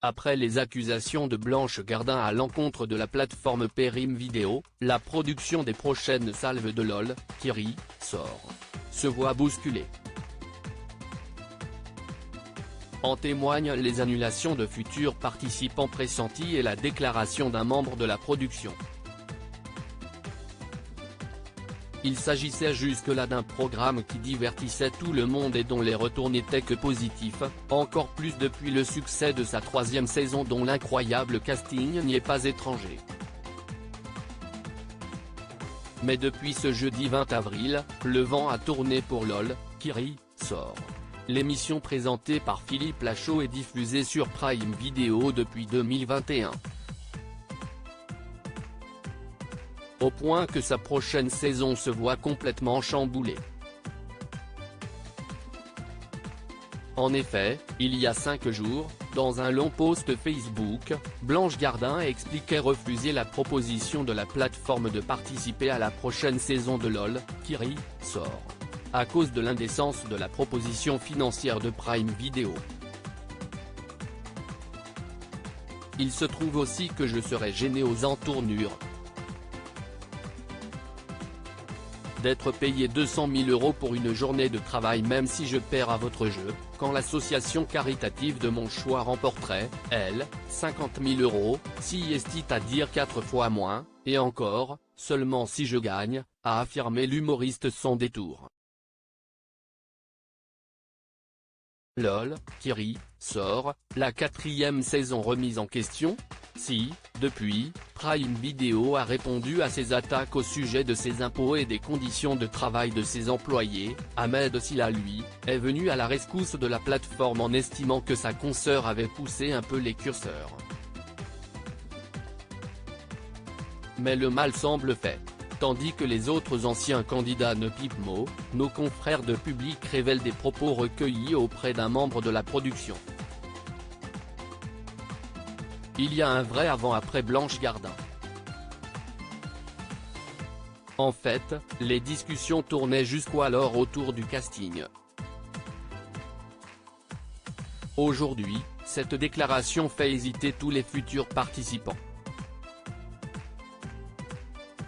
Après les accusations de Blanche Gardin à l'encontre de la plateforme Prime Video, la production des prochaines salves de LOL, Kyrie, sort, se voit bousculée. En témoignent les annulations de futurs participants pressentis et la déclaration d'un membre de la production. Il s'agissait jusque-là d'un programme qui divertissait tout le monde et dont les retours n'étaient que positifs, encore plus depuis le succès de sa 3e saison dont l'incroyable casting n'y est pas étranger. Mais depuis ce jeudi 20 avril, le vent a tourné pour LOL, Kyrie, sort. L'émission présentée par Philippe Lachaud est diffusée sur Prime Video depuis 2021. Au point que sa prochaine saison se voit complètement chamboulée. En effet, il y a 5 jours, dans un long post Facebook, Blanche Gardin expliquait refuser la proposition de la plateforme de participer à la prochaine saison de LOL, Kyrie, sort, à cause de l'indécence de la proposition financière de Prime Video. Il se trouve aussi que je serais gêné aux entournures d'être payé 200 000 € pour une journée de travail même si je perds à votre jeu, quand l'association caritative de mon choix remporterait, elle, 50 000 €, si estit à dire 4 fois moins, et encore, seulement si je gagne, a affirmé l'humoriste sans détour. LOL, Kyrie, sort, la 4e saison remise en question? Si, depuis, Prime Video a répondu à ses attaques au sujet de ses impôts et des conditions de travail de ses employés, Ahmed Silla lui, est venu à la rescousse de la plateforme en estimant que sa consoeur avait poussé un peu les curseurs. Mais le mal semble fait. Tandis que les autres anciens candidats ne pipent mot, nos confrères de Public révèlent des propos recueillis auprès d'un membre de la production. Il y a un vrai avant-après Blanche Gardin. En fait, les discussions tournaient jusqu'alors autour du casting. Aujourd'hui, cette déclaration fait hésiter tous les futurs participants.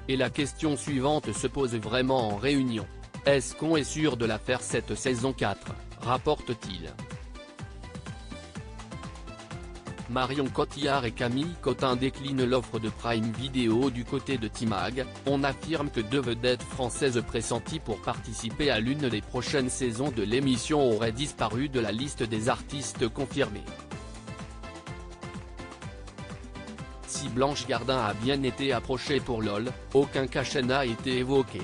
Et la question suivante se pose vraiment en réunion. Est-ce qu'on est sûr de la faire cette saison 4, rapporte-t-il. Marion Cotillard et Camille Cotin déclinent l'offre de Prime Video du côté de T-Mag. On affirme que 2 vedettes françaises pressenties pour participer à l'une des prochaines saisons de l'émission auraient disparu de la liste des artistes confirmés. Si Blanche Gardin a bien été approchée pour LOL, aucun cachet n'a été évoqué.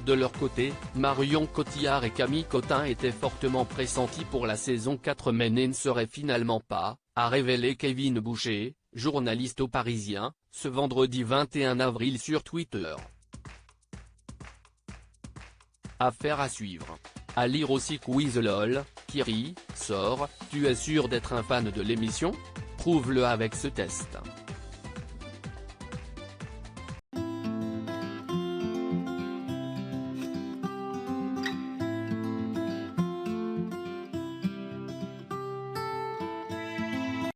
De leur côté, Marion Cotillard et Camille Cotin étaient fortement pressentis pour la saison 4 mais ne seraient finalement pas, a révélé Kevin Boucher, journaliste au Parisien, ce vendredi 21 avril sur Twitter. Affaire à suivre. À lire aussi Quiz LOL, Kyrie, sort, tu es sûr d'être un fan de l'émission? Prouve-le avec ce test.